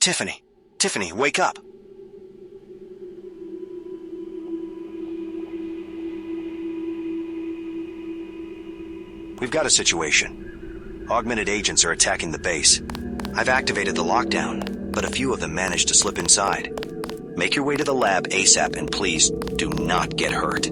Tiffany. Tiffany, wake up. We've got a situation. Augmented agents are attacking the base. I've activated the lockdown, but a few of them managed to slip inside. Make your way to the lab ASAP and please do not get hurt.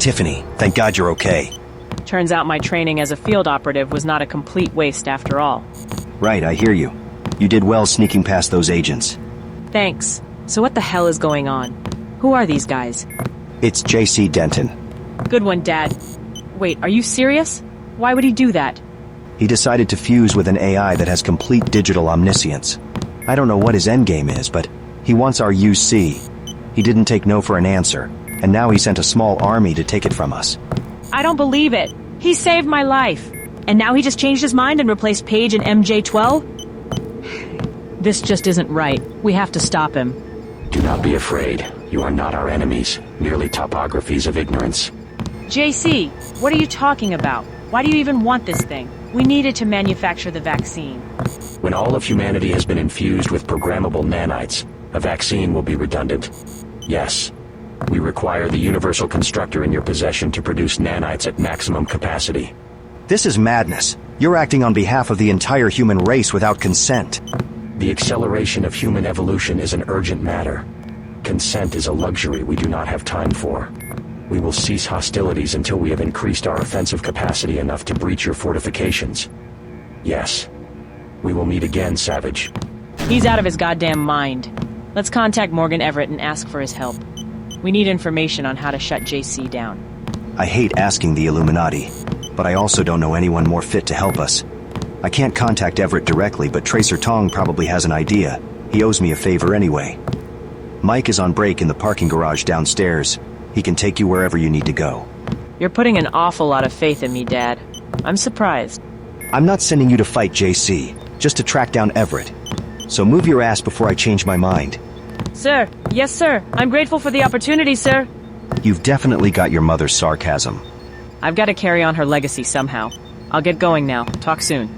Tiffany, thank God you're okay. Turns out my training as a field operative was not a complete waste after all. Right, I hear you. You did well sneaking past those agents. Thanks. So what the hell is going on? Who are these guys? It's J.C. Denton. Good one, Dad. Wait, are you serious? Why would he do that? He decided to fuse with an AI that has complete digital omniscience. I don't know what his endgame is, but he wants our UC. He didn't take no for an answer, and now he sent a small army to take it from us. I don't believe it. He saved my life. And now he just changed his mind and replaced Paige and MJ-12? This just isn't right. We have to stop him. Do not be afraid. You are not our enemies, merely topographies of ignorance. JC, what are you talking about? Why do you even want this thing? We need it to manufacture the vaccine. When all of humanity has been infused with programmable nanites, a vaccine will be redundant. Yes. We require the universal constructor in your possession to produce nanites at maximum capacity. This is madness. You're acting on behalf of the entire human race without consent. The acceleration of human evolution is an urgent matter. Consent is a luxury we do not have time for. We will cease hostilities until we have increased our offensive capacity enough to breach your fortifications. Yes. We will meet again, Savage. He's out of his goddamn mind. Let's contact Morgan Everett and ask for his help. We need information on how to shut JC down. I hate asking the Illuminati, but I also don't know anyone more fit to help us. I can't contact Everett directly, but Tracer Tong probably has an idea. He owes me a favor anyway. Mike is on break in the parking garage downstairs. He can take you wherever you need to go. You're putting an awful lot of faith in me, Dad. I'm surprised. I'm not sending you to fight JC, just to track down Everett. So move your ass before I change my mind. Sir, yes sir. I'm grateful for the opportunity, sir. You've definitely got your mother's sarcasm. I've got to carry on her legacy somehow. I'll get going now. Talk soon.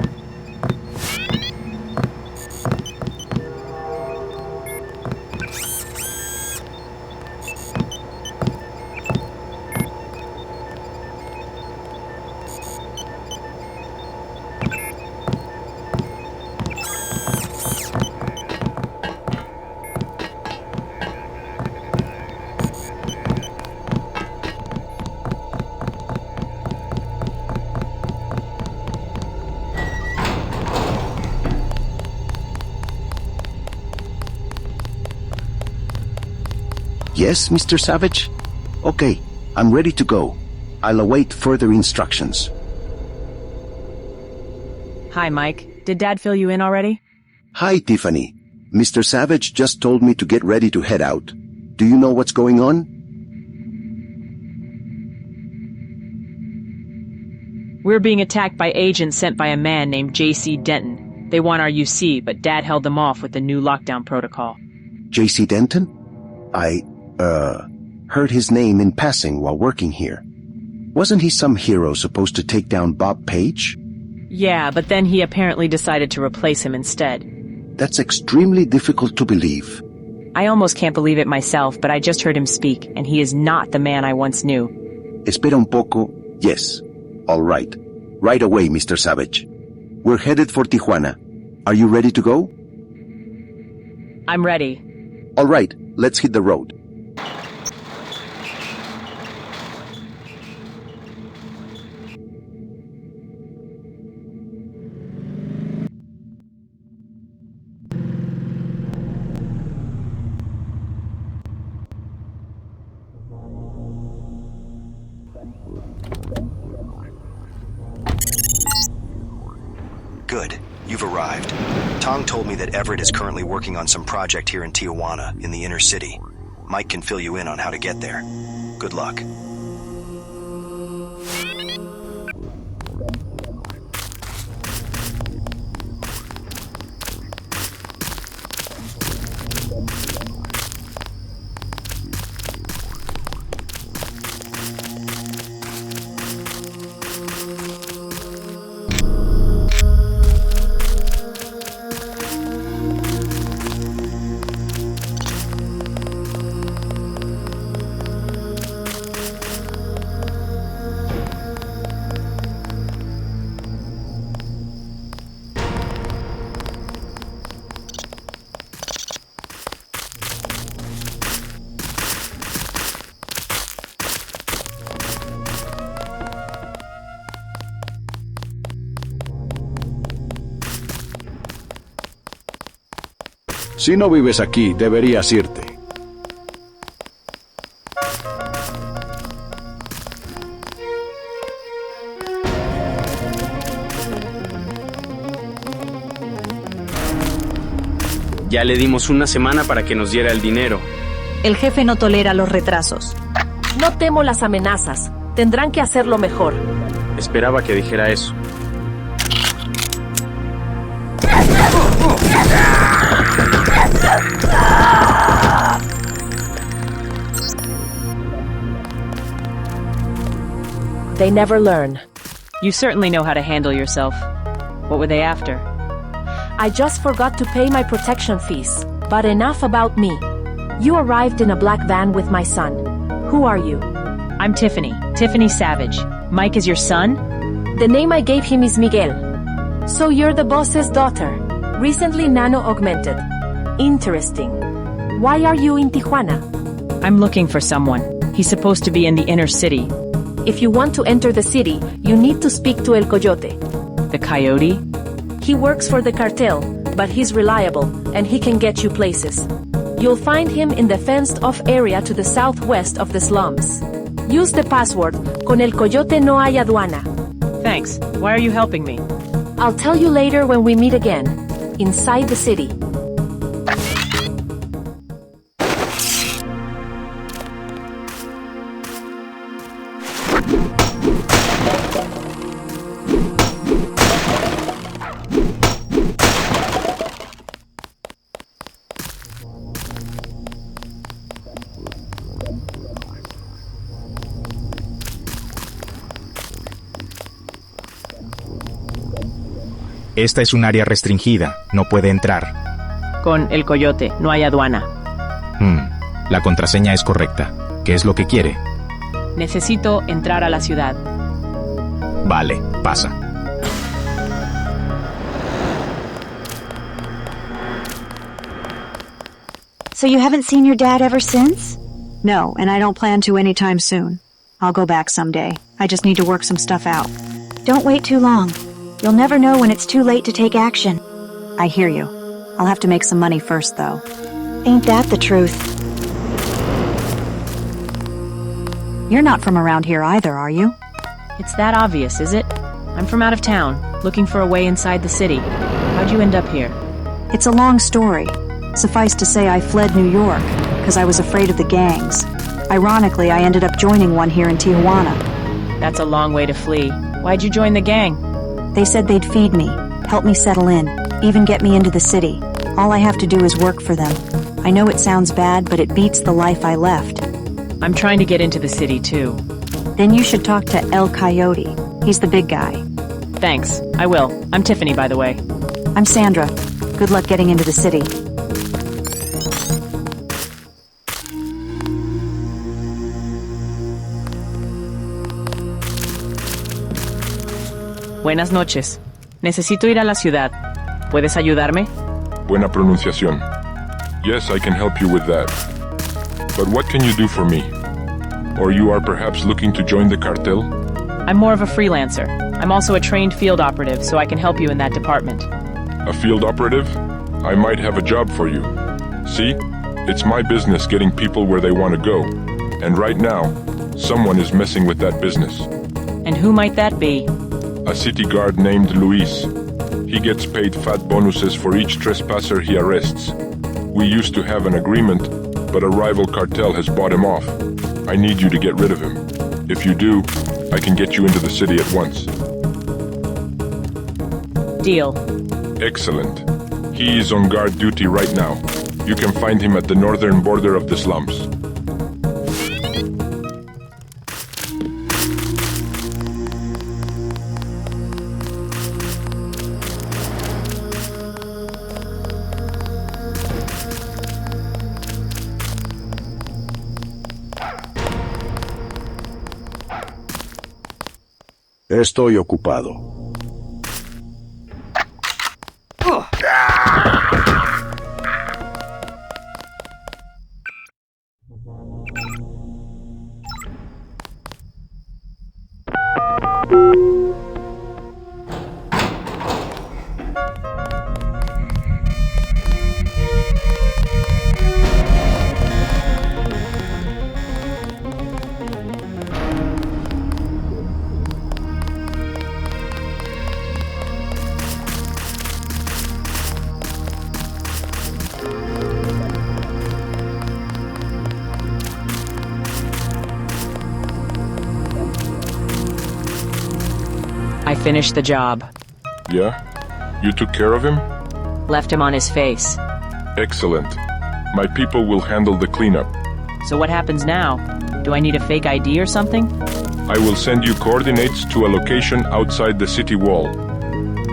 Yes, Mr. Savage? Okay, I'm ready to go. I'll await further instructions. Hi, Mike. Did Dad fill you in already? Hi, Tiffany. Mr. Savage just told me to get ready to head out. Do you know what's going on? We're being attacked by agents sent by a man named J.C. Denton. They want our UC, but Dad held them off with the new lockdown protocol. J.C. Denton? I, heard his name in passing while working here. Wasn't he some hero supposed to take down Bob Page? Yeah, but then he apparently decided to replace him instead. That's extremely difficult to believe. I almost can't believe it myself, but I just heard him speak, and he is not the man I once knew. Espera un poco. Yes. All right. Right away, Mr. Savage. We're headed for Tijuana. Are you ready to go? I'm ready. All right. Let's hit the road. Good. You've arrived. Tong told me that Everett is currently working on some project here in Tijuana, in the inner city. Mike can fill you in on how to get there. Good luck. Si no vives aquí, deberías irte. Ya le dimos una semana para que nos diera el dinero. El jefe no tolera los retrasos. No temo las amenazas. Tendrán que hacerlo mejor. Esperaba que dijera eso. They never learn. You certainly know how to handle yourself. What were they after? I just forgot to pay my protection fees. But enough about me. You arrived in a black van with my son. Who are you? I'm Tiffany. Tiffany Savage. Mike is your son? The name I gave him is Miguel. So you're the boss's daughter. Recently nano-augmented. Interesting. Why are you in Tijuana? I'm looking for someone. He's supposed to be in the inner city. If you want to enter the city, you need to speak to El Coyote. The Coyote? He works for the cartel, but he's reliable, and he can get you places. You'll find him in the fenced-off area to the southwest of the slums. Use the password, con el coyote no hay aduana. Thanks. Why are you helping me? I'll tell you later when we meet again. Inside the city. Esta es un área restringida, no puede entrar. Con el Coyote, no hay aduana. La contraseña es correcta. ¿Qué es lo que quiere? Necesito entrar a la ciudad. Vale, pasa. So you haven't seen your dad ever since? No, and I don't plan to anytime soon. I'll go back someday. I just need to work some stuff out. Don't wait too long. You'll never know when it's too late to take action. I hear you. I'll have to make some money first, though. Ain't that the truth? You're not from around here either, are you? It's that obvious, is it? I'm from out of town, looking for a way inside the city. How'd you end up here? It's a long story. Suffice to say I fled New York, because I was afraid of the gangs. Ironically, I ended up joining one here in Tijuana. That's a long way to flee. Why'd you join the gang? They said they'd feed me, help me settle in, even get me into the city. All I have to do is work for them. I know it sounds bad, but it beats the life I left. I'm trying to get into the city, too. Then you should talk to El Coyote. He's the big guy. Thanks, I will. I'm Tiffany, by the way. I'm Sandra. Good luck getting into the city. Buenas noches. Necesito ir a la ciudad. ¿Puedes ayudarme? Buena pronunciación. Yes, I can help you with that. But what can you do for me? Or you are perhaps looking to join the cartel? I'm more of a freelancer. I'm also a trained field operative, so I can help you in that department. A field operative? I might have a job for you. See? It's my business getting people where they want to go. And right now, someone is messing with that business. And who might that be? A city guard named Luis. He gets paid fat bonuses for each trespasser he arrests. We used to have an agreement, but a rival cartel has bought him off. I need you to get rid of him. If you do, I can get you into the city at once. Deal. Excellent. He is on guard duty right now. You can find him at the northern border of the slums. Estoy ocupado. I finished the job. Yeah? You took care of him? Left him on his face. Excellent. My people will handle the cleanup. So what happens now? Do I need a fake ID or something? I will send you coordinates to a location outside the city wall.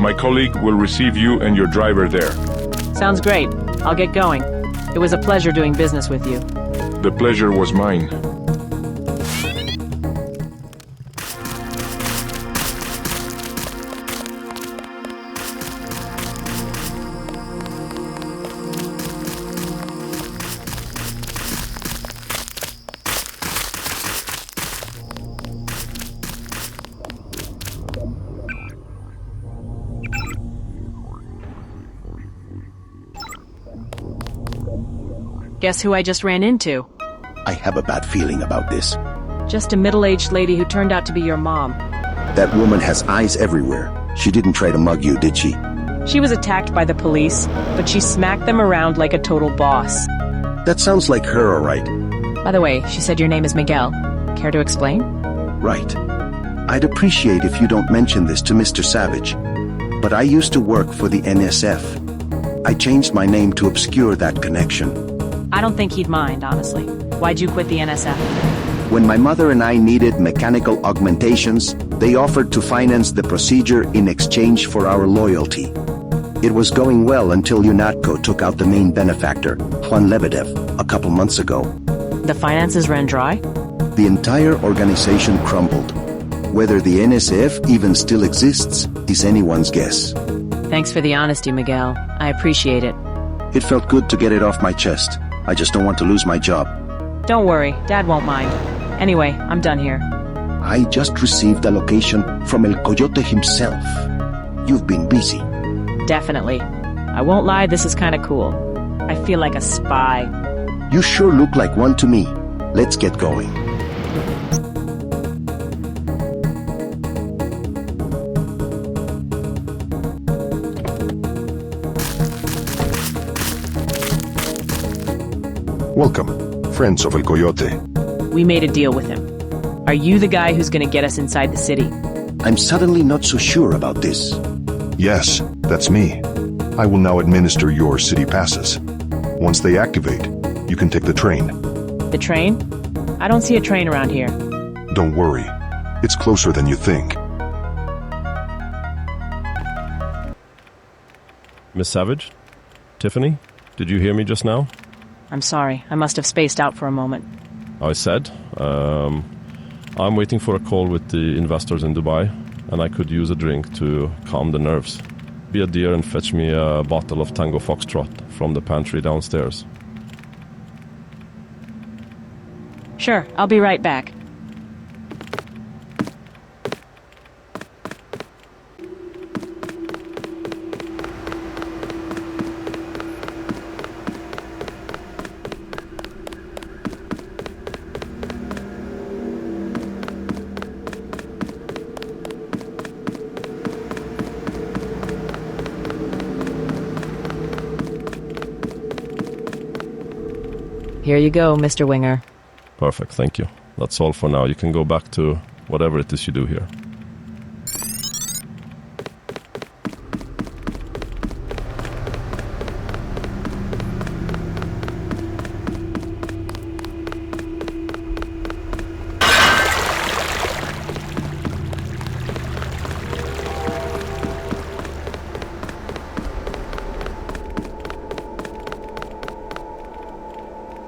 My colleague will receive you and your driver there. Sounds great. I'll get going. It was a pleasure doing business with you. The pleasure was mine. Guess who I just ran into? I have a bad feeling about this. Just a middle-aged lady who turned out to be your mom. That woman has eyes everywhere. She didn't try to mug you, did she? She was attacked by the police, but she smacked them around like a total boss. That sounds like her, all right. By the way, she said your name is Miguel. Care to explain? Right. I'd appreciate if you don't mention this to Mr. Savage. But I used to work for the NSF. I changed my name to obscure that connection. I don't think he'd mind, honestly. Why'd you quit the NSF? When my mother and I needed mechanical augmentations, they offered to finance the procedure in exchange for our loyalty. It was going well until UNATCO took out the main benefactor, Juan Lebedev, a couple months ago. The finances ran dry? The entire organization crumbled. Whether the NSF even still exists is anyone's guess. Thanks for the honesty, Miguel. I appreciate it. It felt good to get it off my chest. I just don't want to lose my job. Don't worry, Dad won't mind. Anyway, I'm done here. I just received a location from El Coyote himself. You've been busy. Definitely. I won't lie, this is kinda cool. I feel like a spy. You sure look like one to me. Let's get going. Welcome, friends of El Coyote. We made a deal with him. Are you the guy who's gonna get us inside the city? I'm suddenly not so sure about this. Yes, that's me. I will now administer your city passes. Once they activate, you can take the train. The train? I don't see a train around here. Don't worry. It's closer than you think. Miss Savage? Tiffany? Did you hear me just now? I'm sorry. I must have spaced out for a moment. I said, I'm waiting for a call with the investors in Dubai, and I could use a drink to calm the nerves. Be a dear and fetch me a bottle of Tango Foxtrot from the pantry downstairs. Sure, I'll be right back. Here you go, Mr. Winger. Perfect, thank you. That's all for now. You can go back to whatever it is you do here.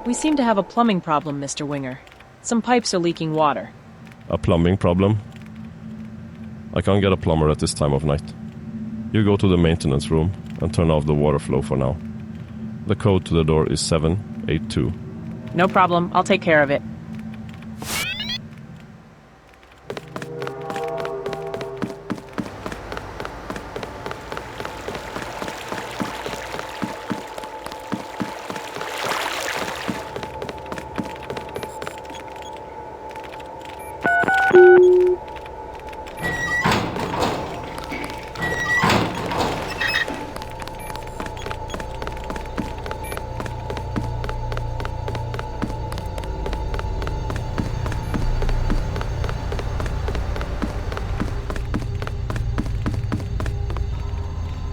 We seem to have a plumbing problem, Mr. Winger. Some pipes are leaking water. A plumbing problem? I can't get a plumber at this time of night. You go to the maintenance room and turn off the water flow for now. The code to the door is 782. No problem. I'll take care of it.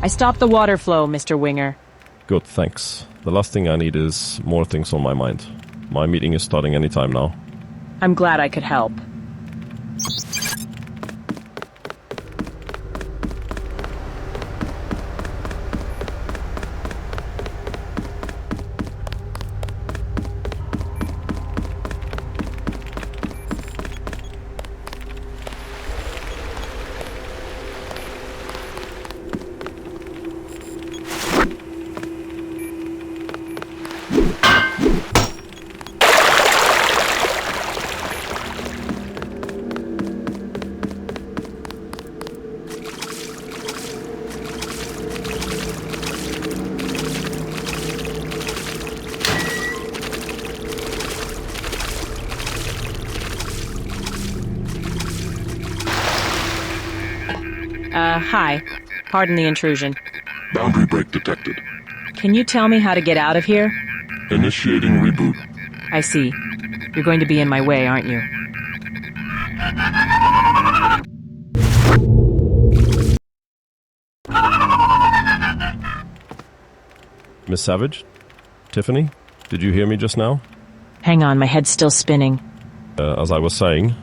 I stopped the water flow, Mr. Winger. Good, thanks. The last thing I need is more things on my mind. My meeting is starting any time now. I'm glad I could help. Hi. Pardon the intrusion. Boundary break detected. Can you tell me how to get out of here? Initiating reboot. I see. You're going to be in my way, aren't you? Miss Savage? Tiffany? Did you hear me just now? Hang on, my head's still spinning. As I was saying...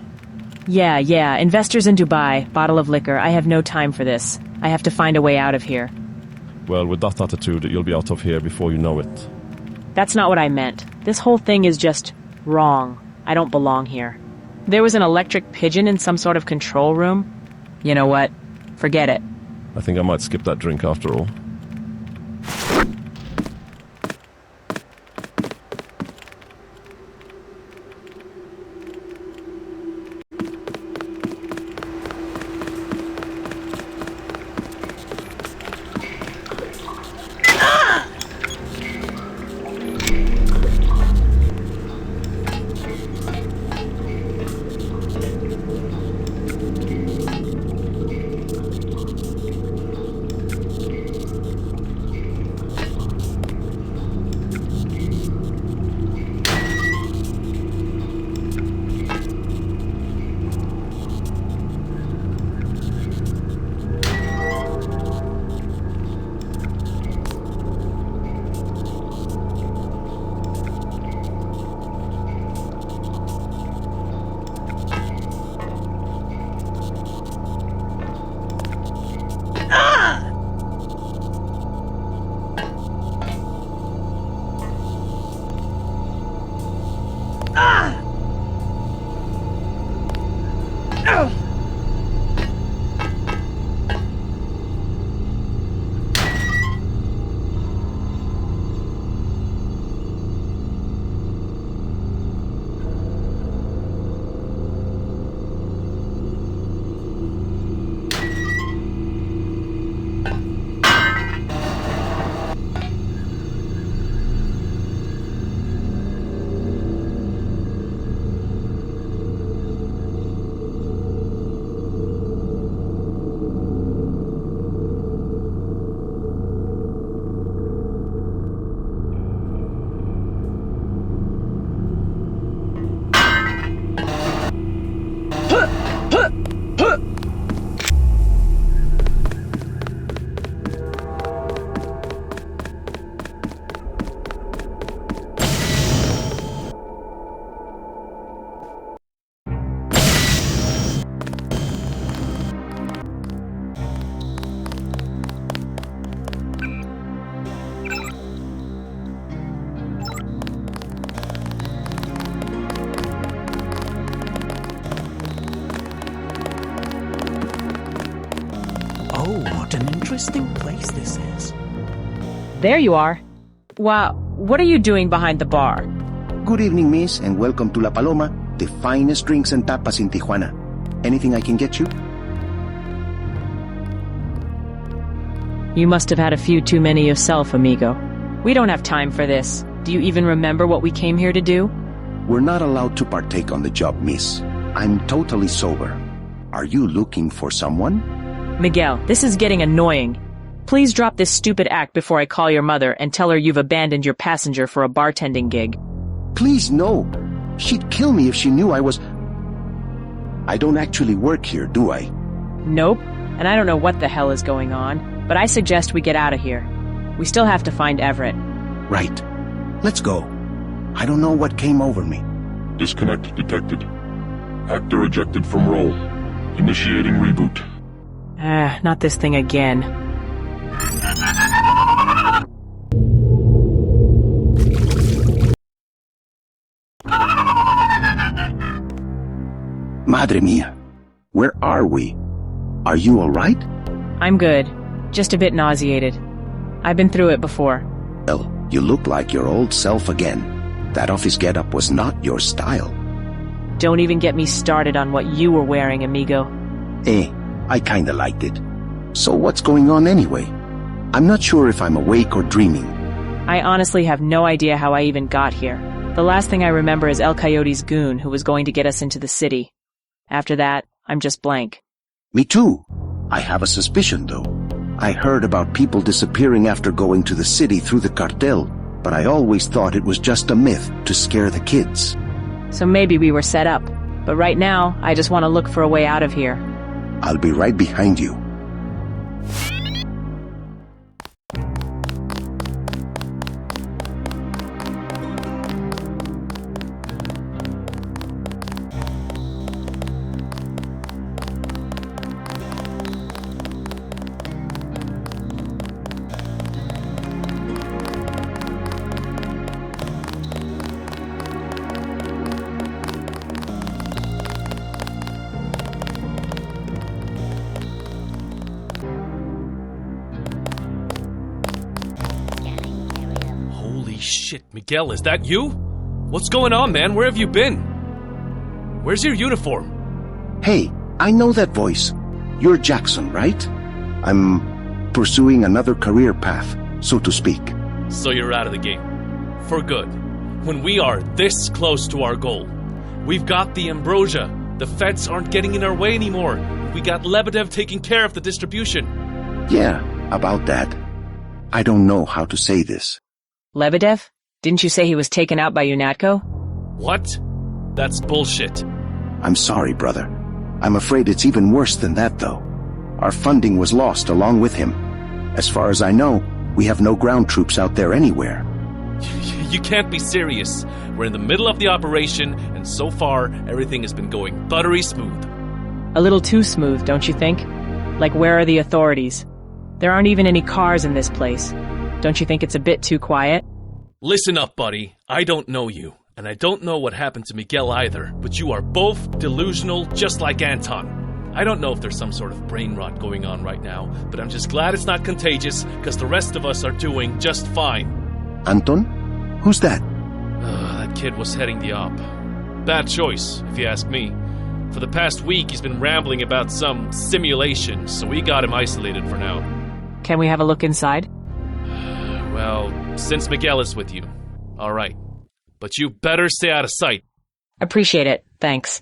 Yeah. Investors in Dubai, bottle of liquor. I have no time for this. I have to find a way out of here. Well, with that attitude, you'll be out of here before you know it. That's not what I meant. This whole thing is just wrong. I don't belong here. There was an electric pigeon in some sort of control room. You know what? Forget it. I think I might skip that drink after all. disgusting place this is. There you are. Wow, what are you doing behind the bar? Good evening, miss, and welcome to La Paloma, the finest drinks and tapas in Tijuana. Anything I can get you? You must have had a few too many yourself, amigo. We don't have time for this. Do you even remember what we came here to do? We're not allowed to partake on the job, miss. I'm totally sober. Are you looking for someone? Miguel, this is getting annoying. Please drop this stupid act before I call your mother and tell her you've abandoned your passenger for a bartending gig. Please, no. She'd kill me if she knew I was... I don't actually work here, do I? Nope, and I don't know what the hell is going on, but I suggest we get out of here. We still have to find Everett. Right. Let's go. I don't know what came over me. Disconnect detected. Actor ejected from role. Initiating reboot. Not this thing again. Madre mia. Where are we? Are you all right? I'm good. Just a bit nauseated. I've been through it before. Well, you look like your old self again. That office getup was not your style. Don't even get me started on what you were wearing, amigo. I kinda liked it. So what's going on anyway? I'm not sure if I'm awake or dreaming. I honestly have no idea how I even got here. The last thing I remember is El Coyote's goon who was going to get us into the city. After that, I'm just blank. Me too. I have a suspicion, though. I heard about people disappearing after going to the city through the cartel, but I always thought it was just a myth to scare the kids. So maybe we were set up. But right now, I just want to look for a way out of here. I'll be right behind you. Shit, Miguel, is that you? What's going on, man? Where have you been? Where's your uniform? Hey, I know that voice. You're Jackson, right? I'm pursuing another career path, so to speak. So you're out of the game. For good. When we are this close to our goal. We've got the ambrosia. The feds aren't getting in our way anymore. We got Lebedev taking care of the distribution. Yeah, about that. I don't know how to say this. Lebedev? Didn't you say he was taken out by UNATCO? What? That's bullshit. I'm sorry, brother. I'm afraid it's even worse than that, though. Our funding was lost along with him. As far as I know, we have no ground troops out there anywhere. You can't be serious. We're in the middle of the operation, and so far, everything has been going buttery smooth. A little too smooth, don't you think? Like, where are the authorities? There aren't even any cars in this place. Don't you think it's a bit too quiet? Listen up, buddy. I don't know you, and I don't know what happened to Miguel either, but you are both delusional just like Anton. I don't know if there's some sort of brain rot going on right now, but I'm just glad it's not contagious, because the rest of us are doing just fine. Anton? Who's that? That kid was heading the op. Bad choice, if you ask me. For the past week, he's been rambling about some simulation, so we got him isolated for now. Can we have a look inside? Well, since Miguel is with you, all right. But you better stay out of sight. Appreciate it. Thanks.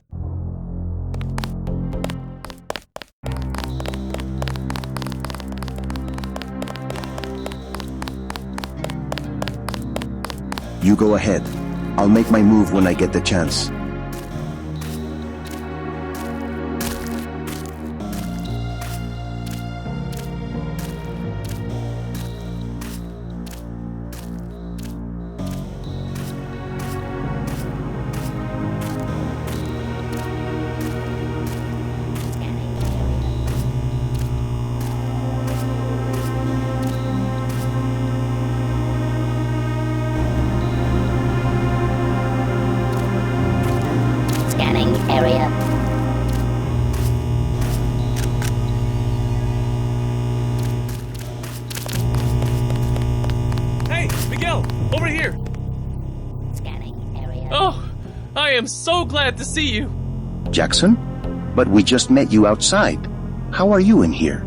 You go ahead. I'll make my move when I get the chance. over here! Oh, I am so glad to see you! Jackson? But we just met you outside. How are you in here?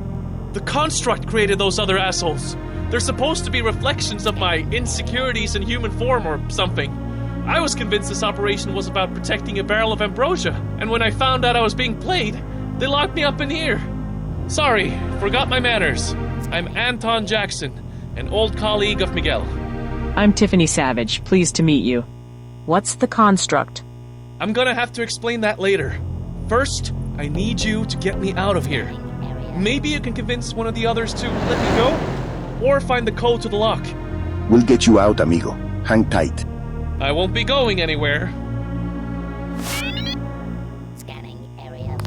The construct created those other assholes. They're supposed to be reflections of my insecurities in human form or something. I was convinced this operation was about protecting a barrel of ambrosia, and when I found out I was being played, they locked me up in here. Sorry, forgot my manners. I'm Anton Jackson, an old colleague of Miguel. I'm Tiffany Savage, pleased to meet you. What's the construct? I'm gonna have to explain that later. First, I need you to get me out of here. Maybe you can convince one of the others to let me go? Or find the code to the lock. We'll get you out, amigo. Hang tight. I won't be going anywhere. Scanning area.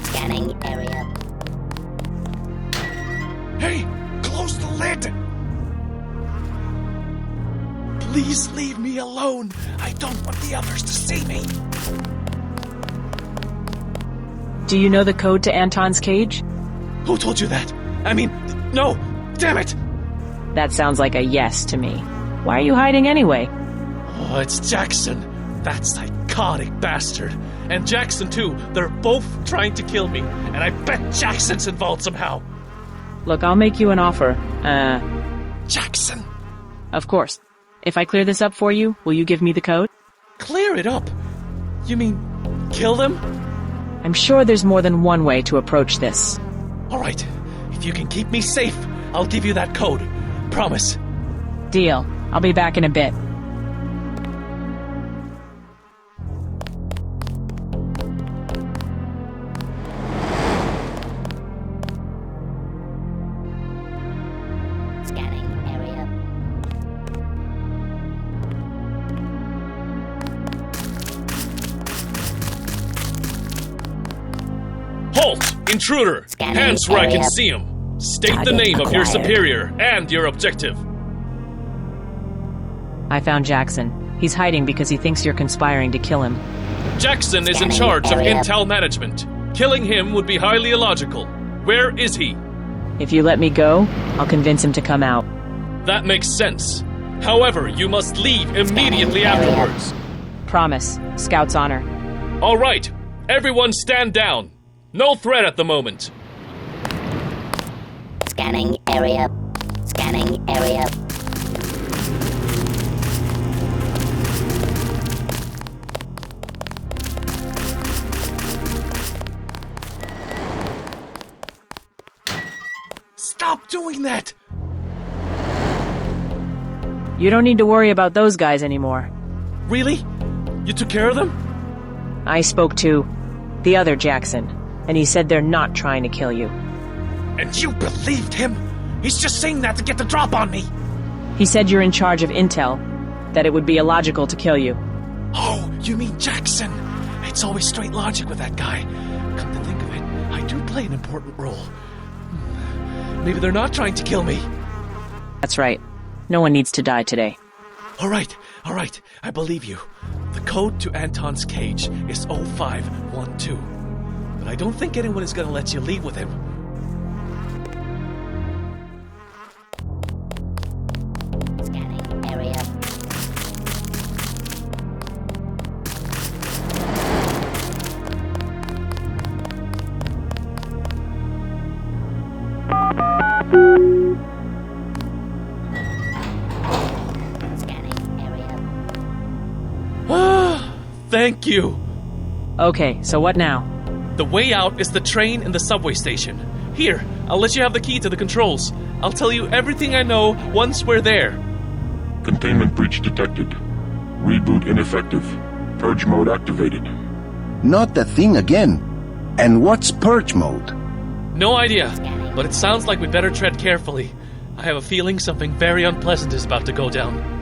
Scanning area. Hey! Close the lid! Please leave me alone. I don't want the others to see me. Do you know the code to Anton's cage? Who told you that? I mean, no! Damn it! That sounds like a yes to me. Why are you hiding anyway? Oh, it's Jackson. That psychotic bastard. And Jackson, too. They're both trying to kill me. And I bet Jackson's involved somehow. Look, I'll make you an offer. Jackson! Of course. If I clear this up for you, will you give me the code? Clear it up? You mean, kill them? I'm sure there's more than one way to approach this. Alright, if you can keep me safe, I'll give you that code. Promise. Deal. I'll be back in a bit. Scanning area. Halt! Intruder! Hands where I can see him. State the name of your superior and your objective. I found Jackson. He's hiding because he thinks you're conspiring to kill him. Jackson is in charge of intel management. Killing him would be highly illogical. Where is he? If you let me go, I'll convince him to come out. That makes sense. However, you must leave immediately afterwards. Promise. Scout's honor. All right. Everyone stand down. No threat at the moment. Scanning area. Scanning area. Stop doing that! You don't need to worry about those guys anymore. Really? You took care of them? I spoke to the other Jackson, and he said they're not trying to kill you. And you believed him? He's just saying that to get the drop on me. He said you're in charge of intel, that it would be illogical to kill you. Oh, you mean Jackson? It's always straight logic with that guy. Come to think of it, I do play an important role. Maybe they're not trying to kill me. That's right. No one needs to die today. All right. I believe you. The code to Anton's cage is 0512. But I don't think anyone is going to let you leave with him. Scanning area. Thank you. Okay, so what now? The way out is the train and the subway station. Here, I'll let you have the key to the controls. I'll tell you everything I know once we're there. Containment breach detected. Reboot ineffective. Purge mode activated. Not the thing again. And what's purge mode? No idea, but it sounds like we better tread carefully. I have a feeling something very unpleasant is about to go down.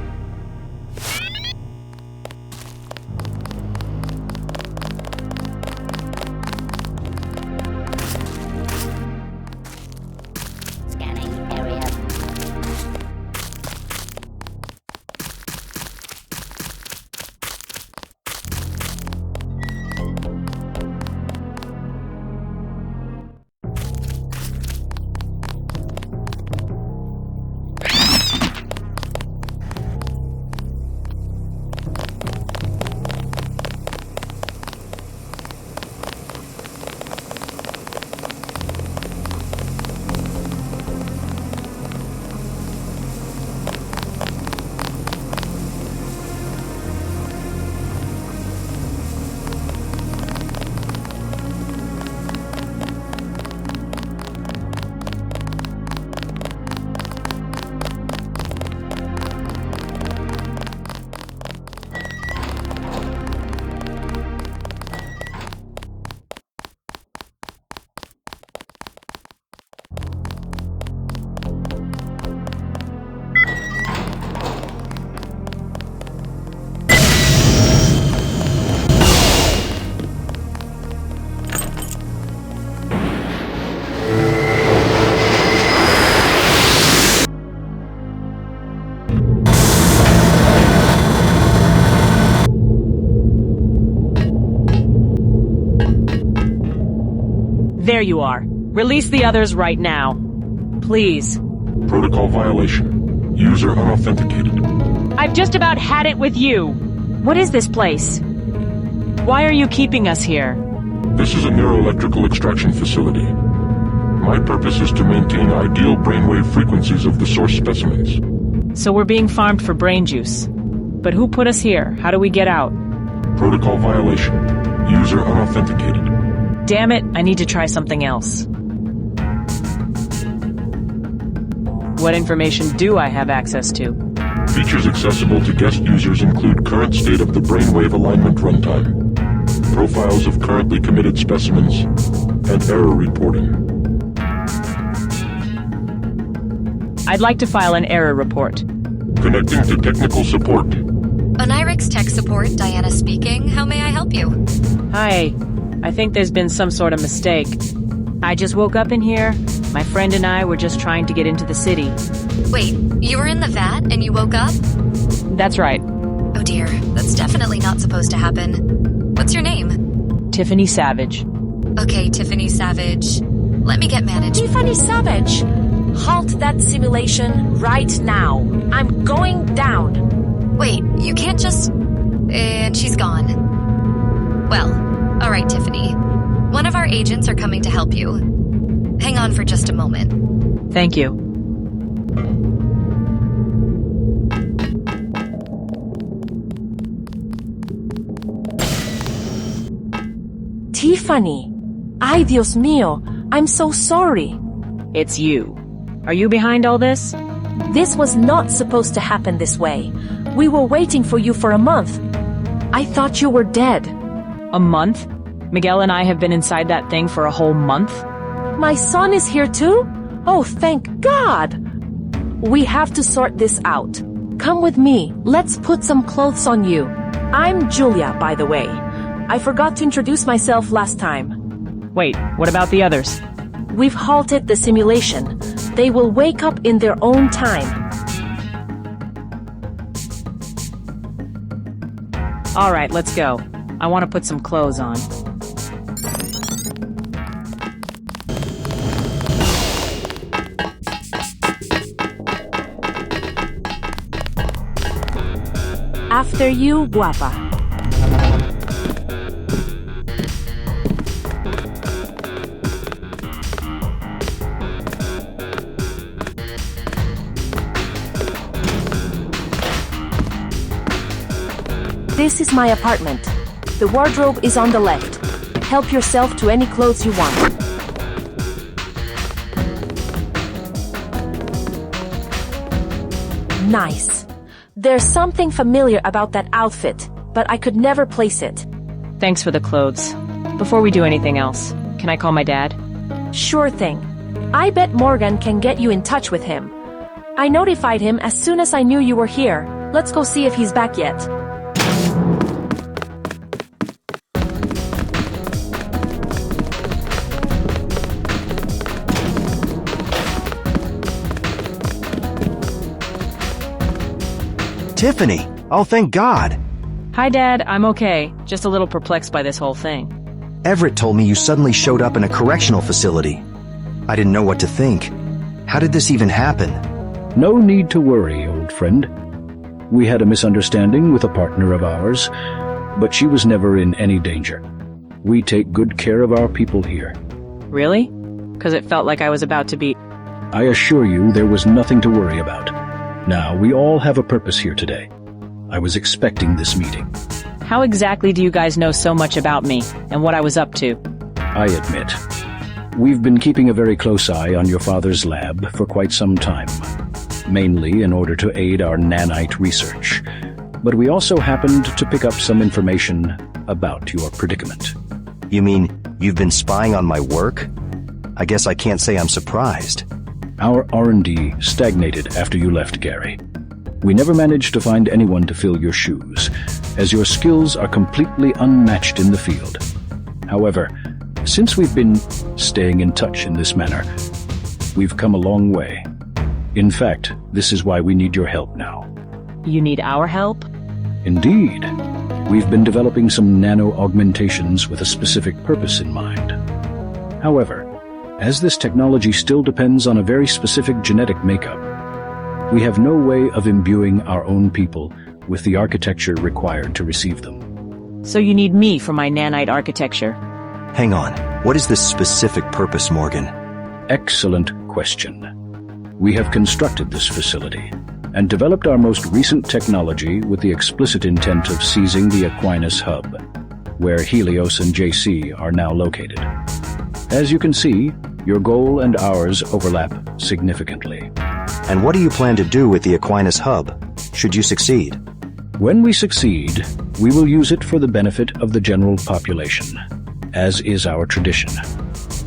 There you are. Release the others right now. Please. Protocol violation. User unauthenticated. I've just about had it with you. What is this place? Why are you keeping us here? This is a neuroelectrical extraction facility. My purpose is to maintain ideal brainwave frequencies of the source specimens. So we're being farmed for brain juice. But who put us here? How do we get out? Protocol violation. User unauthenticated. Damn it, I need to try something else. What information do I have access to? Features accessible to guest users include current state of the brainwave alignment runtime, profiles of currently committed specimens, and error reporting. I'd like to file an error report. Connecting to technical support. Onirix Tech Support, Diana speaking. How may I help you? Hi. I think there's been some sort of mistake. I just woke up in here. My friend and I were just trying to get into the city. Wait, you were in the vat and you woke up? That's right. Oh dear, that's definitely not supposed to happen. What's your name? Tiffany Savage. Okay, Tiffany Savage. Let me get managed. Tiffany Savage! Halt that simulation right now. I'm going down. Wait, you can't just... And she's gone. Well, alright, Tiffany. One of our agents are coming to help you. Hang on for just a moment. Thank you. Tiffany! Ay, Dios mío! I'm so sorry. It's you. Are you behind all this? This was not supposed to happen this way. We were waiting for you for a month. I thought you were dead. A month? Miguel and I have been inside that thing for a whole month? My son is here too? Oh, thank God! We have to sort this out. Come with me. Let's put some clothes on you. I'm Julia, by the way. I forgot to introduce myself last time. Wait, what about the others? We've halted the simulation. They will wake up in their own time. All right, let's go. I want to put some clothes on. After you, guapa. This is my apartment. The wardrobe is on the left. Help yourself to any clothes you want. Nice. There's something familiar about that outfit, but I could never place it. Thanks for the clothes. Before we do anything else, can I call my dad? Sure thing. I bet Morgan can get you in touch with him. I notified him as soon as I knew you were here. Let's go see if he's back yet. Tiffany! Oh, thank God! Hi, Dad. I'm okay. Just a little perplexed by this whole thing. Everett told me you suddenly showed up in a correctional facility. I didn't know what to think. How did this even happen? No need to worry, old friend. We had a misunderstanding with a partner of ours, but she was never in any danger. We take good care of our people here. Really? Because it felt like I was about to be... I assure you there was nothing to worry about. Now, we all have a purpose here today. I was expecting this meeting. How exactly do you guys know so much about me and what I was up to? I admit. We've been keeping a very close eye on your father's lab for quite some time, mainly in order to aid our nanite research. But we also happened to pick up some information about your predicament. You mean you've been spying on my work? I guess I can't say I'm surprised. Our R&D stagnated after you left, Gary. We never managed to find anyone to fill your shoes, as your skills are completely unmatched in the field. However, since we've been staying in touch in this manner, we've come a long way. In fact, this is why we need your help now. You need our help? Indeed. We've been developing some nano-augmentations with a specific purpose in mind. However, As this technology still depends on a very specific genetic makeup, we have no way of imbuing our own people with the architecture required to receive them. So you need me for my nanite architecture. Hang on. What is this specific purpose, Morgan? Excellent question. We have constructed this facility and developed our most recent technology with the explicit intent of seizing the Aquinas hub, where Helios and JC are now located. As you can see, your goal and ours overlap significantly. And what do you plan to do with the Aquinas hub, should you succeed? When we succeed, we will use it for the benefit of the general population, as is our tradition.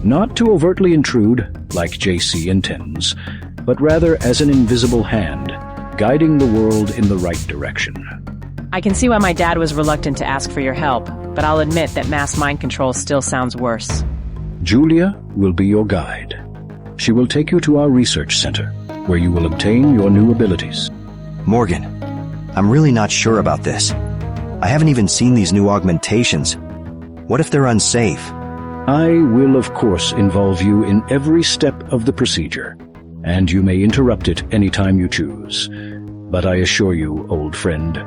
Not to overtly intrude, like JC intends, but rather as an invisible hand, guiding the world in the right direction. I can see why my dad was reluctant to ask for your help, but I'll admit that mass mind control still sounds worse. Julia will be your guide. She will take you to our research center, where you will obtain your new abilities. Morgan, I'm really not sure about this. I haven't even seen these new augmentations. What if they're unsafe? I will, of course, involve you in every step of the procedure, and you may interrupt it anytime you choose. But I assure you, old friend,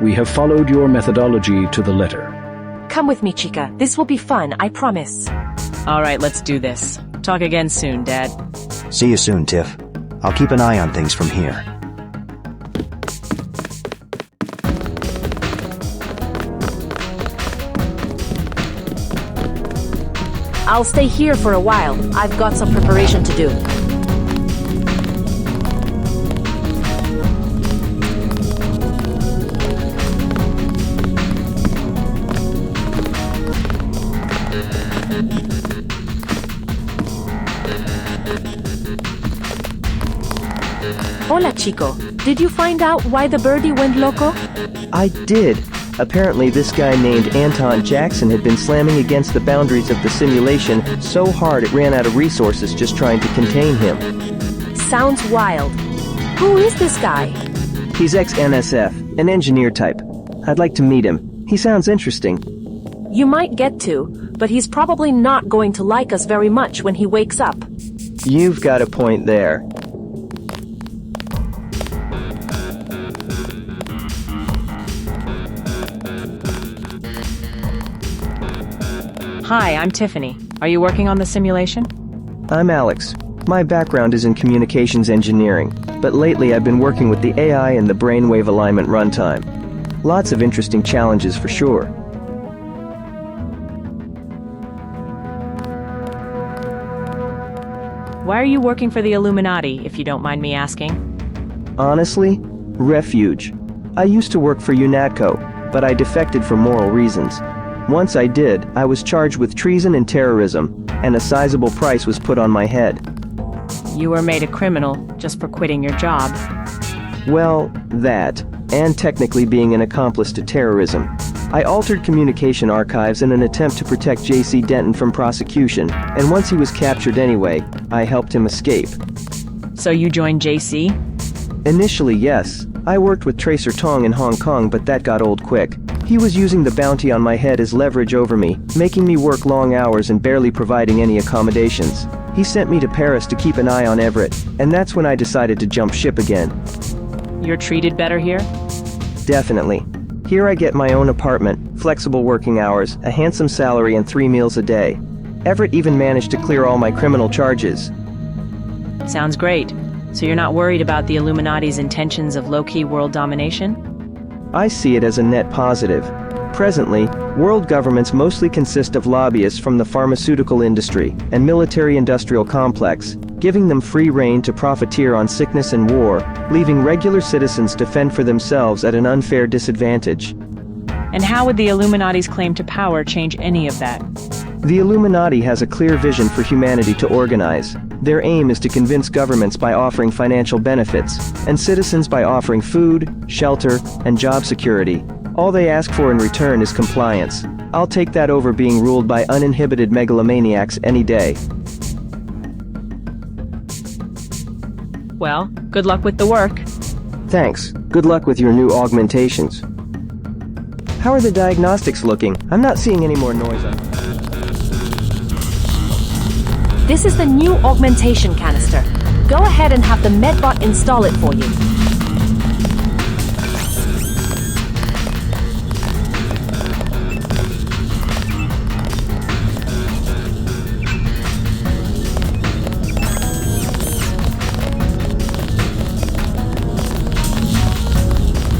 we have followed your methodology to the letter. Come with me, Chica. This will be fun, I promise. All right, let's do this. Talk again soon, Dad. See you soon, Tiff. I'll keep an eye on things from here. I'll stay here for a while. I've got some preparation to do. Hola, Chico. Did you find out why the birdie went loco? I did. Apparently, this guy named Anton Jackson had been slamming against the boundaries of the simulation so hard it ran out of resources just trying to contain him. Sounds wild. Who is this guy? He's ex-NSF, an engineer type. I'd like to meet him. He sounds interesting. You might get to, but he's probably not going to like us very much when he wakes up. You've got a point there. Hi, I'm Tiffany. Are you working on the simulation? I'm Alex. My background is in communications engineering, but lately I've been working with the AI and the brainwave alignment runtime. Lots of interesting challenges for sure. Why are you working for the Illuminati, if you don't mind me asking? Honestly, refuge. I used to work for UNATCO, but I defected for moral reasons. Once I did, I was charged with treason and terrorism, and a sizable price was put on my head. You were made a criminal just for quitting your job. Well, that, and technically being an accomplice to terrorism. I altered communication archives in an attempt to protect J.C. Denton from prosecution, and once he was captured anyway, I helped him escape. So you joined J.C.? Initially, yes. I worked with Tracer Tong in Hong Kong, but that got old quick. He was using the bounty on my head as leverage over me, making me work long hours and barely providing any accommodations. He sent me to Paris to keep an eye on Everett, and that's when I decided to jump ship again. You're treated better here? Definitely. Here I get my own apartment, flexible working hours, a handsome salary, and 3 meals a day. Everett even managed to clear all my criminal charges. Sounds great. So you're not worried about the Illuminati's intentions of low-key world domination? I see it as a net positive. Presently, world governments mostly consist of lobbyists from the pharmaceutical industry and military-industrial complex, giving them free rein to profiteer on sickness and war, leaving regular citizens to fend for themselves at an unfair disadvantage. And how would the Illuminati's claim to power change any of that? The Illuminati has a clear vision for humanity to organize. Their aim is to convince governments by offering financial benefits, and citizens by offering food, shelter, and job security. All they ask for in return is compliance. I'll take that over being ruled by uninhibited megalomaniacs any day. Well, good luck with the work. Thanks. Good luck with your new augmentations. How are the diagnostics looking? I'm not seeing any more noise on... This is the new augmentation canister. Go ahead and have the medbot install it for you.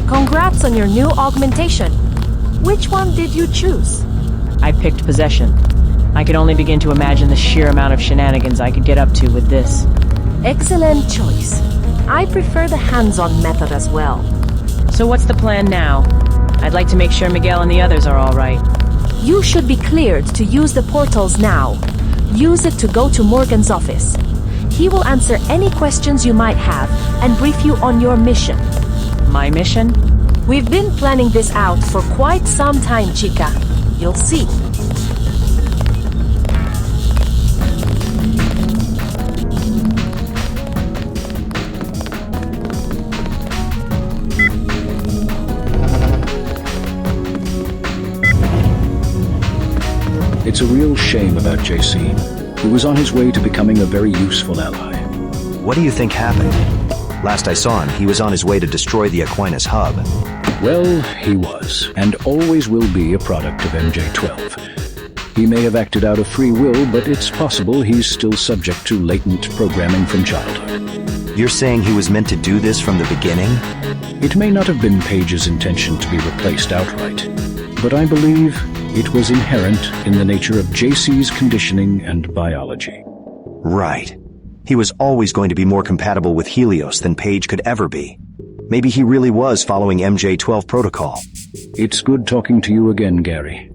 Congrats on your new augmentation. Which one did you choose? I picked possession. I could only begin to imagine the sheer amount of shenanigans I could get up to with this. Excellent choice. I prefer the hands-on method as well. So what's the plan now? I'd like to make sure Miguel and the others are all right. You should be cleared to use the portals now. Use it to go to Morgan's office. He will answer any questions you might have and brief you on your mission. My mission? We've been planning this out for quite some time, Chica. You'll see. It's a real shame about JC. He was on his way to becoming a very useful ally. What do you think happened? Last I saw him, he was on his way to destroy the Aquinas hub. Well, he was, and always will be a product of MJ-12. He may have acted out of free will, but it's possible he's still subject to latent programming from childhood. You're saying he was meant to do this from the beginning? It may not have been Page's intention to be replaced outright, but I believe it was inherent in the nature of JC's conditioning and biology. Right. He was always going to be more compatible with Helios than Page could ever be. Maybe he really was following MJ-12 protocol. It's good talking to you again, Gary.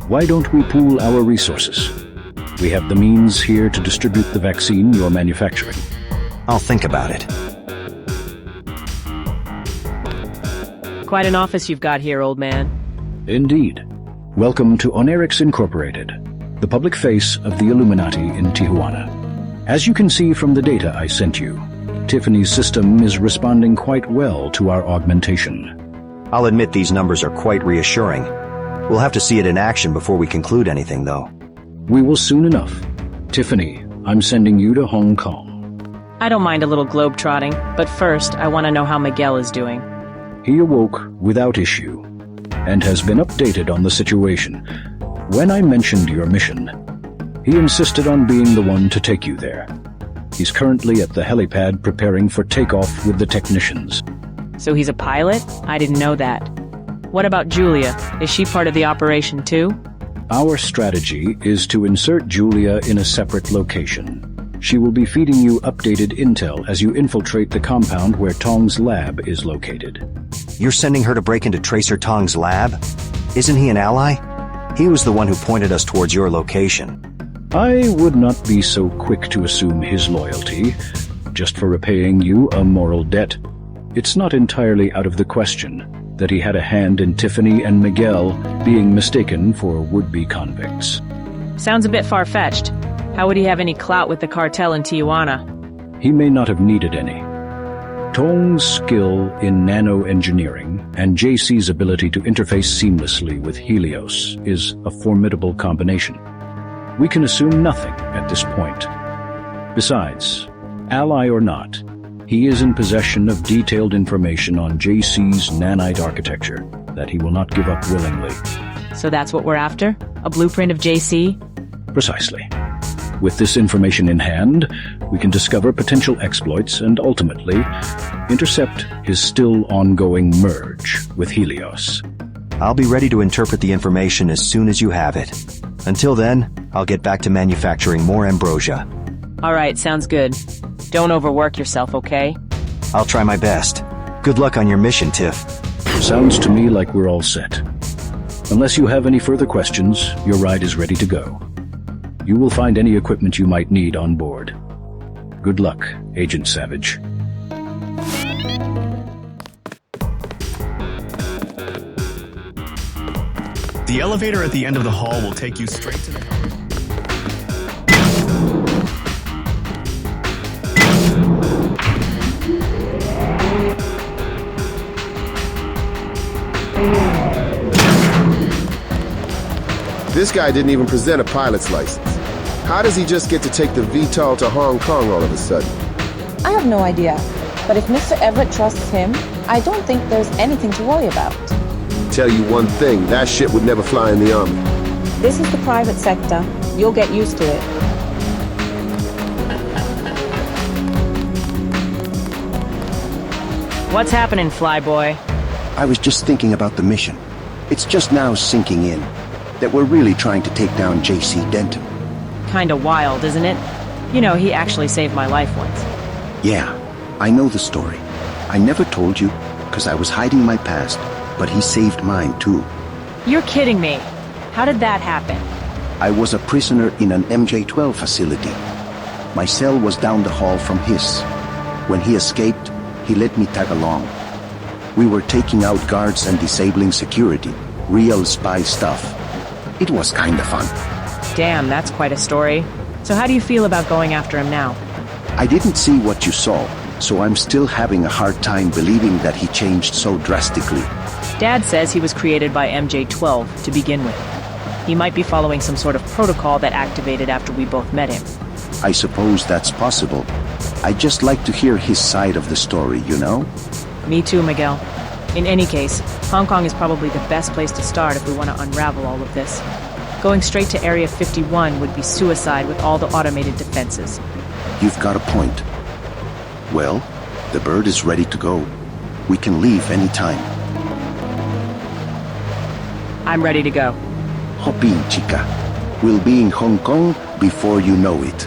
Why don't we pool our resources? We have the means here to distribute the vaccine you're manufacturing. I'll think about it. Quite an office you've got here, old man. Indeed. Welcome to Onerix Incorporated, the public face of the Illuminati in Tijuana. As you can see from the data I sent you, Tiffany's system is responding quite well to our augmentation. I'll admit these numbers are quite reassuring. We'll have to see it in action before we conclude anything, though. We will soon enough. Tiffany, I'm sending you to Hong Kong. I don't mind a little globe-trotting, but first I want to know how Miguel is doing. He awoke without issue, and has been updated on the situation. When I mentioned your mission, he insisted on being the one to take you there. He's currently at the helipad preparing for takeoff with the technicians. So he's a pilot? I didn't know that. What about Julia? Is she part of the operation too? Our strategy is to insert Julia in a separate location. She will be feeding you updated intel as you infiltrate the compound where Tong's lab is located. You're sending her to break into Tracer Tong's lab? Isn't he an ally? He was the one who pointed us towards your location. I would not be so quick to assume his loyalty, just for repaying you a moral debt. It's not entirely out of the question that he had a hand in Tiffany and Miguel being mistaken for would-be convicts. Sounds a bit far-fetched. How would he have any clout with the cartel in Tijuana? He may not have needed any. Tong's skill in nanoengineering and JC's ability to interface seamlessly with Helios is a formidable combination. We can assume nothing at this point. Besides, ally or not, he is in possession of detailed information on JC's nanite architecture that he will not give up willingly. So that's what we're after? A blueprint of JC? Precisely. With this information in hand, we can discover potential exploits and ultimately intercept his still ongoing merge with Helios. I'll be ready to interpret the information as soon as you have it. Until then, I'll get back to manufacturing more ambrosia. All right, sounds good. Don't overwork yourself, okay? I'll try my best. Good luck on your mission, Tiff. Sounds to me like we're all set. Unless you have any further questions, your ride is ready to go. You will find any equipment you might need on board. Good luck, Agent Savage. The elevator at the end of the hall will take you straight to the... This guy didn't even present a pilot's license. How does he just get to take the VTOL to Hong Kong all of a sudden? I have no idea. But if Mr. Everett trusts him, I don't think there's anything to worry about. Tell you one thing, that shit would never fly in the Army. This is the private sector. You'll get used to it. What's happening, Flyboy? I was just thinking about the mission. It's just now sinking in that we're really trying to take down J.C. Denton. Kinda wild, isn't it? You know, he actually saved my life once. Yeah, I know the story. I never told you, because I was hiding my past, but he saved mine too. You're kidding me. How did that happen? I was a prisoner in an MJ-12 facility. My cell was down the hall from his. When he escaped, he let me tag along. We were taking out guards and disabling security. Real spy stuff. It was kinda fun. Damn, that's quite a story. So how do you feel about going after him now? I didn't see what you saw, so I'm still having a hard time believing that he changed so drastically. Dad says he was created by MJ-12 to begin with. He might be following some sort of protocol that activated after we both met him. I suppose that's possible. I'd just like to hear his side of the story, you know? Me too, Miguel. In any case, Hong Kong is probably the best place to start if we want to unravel all of this. Going straight to Area 51 would be suicide with all the automated defenses. You've got a point. Well, the bird is ready to go. We can leave anytime. I'm ready to go. Hop in, chica. We'll be in Hong Kong before you know it.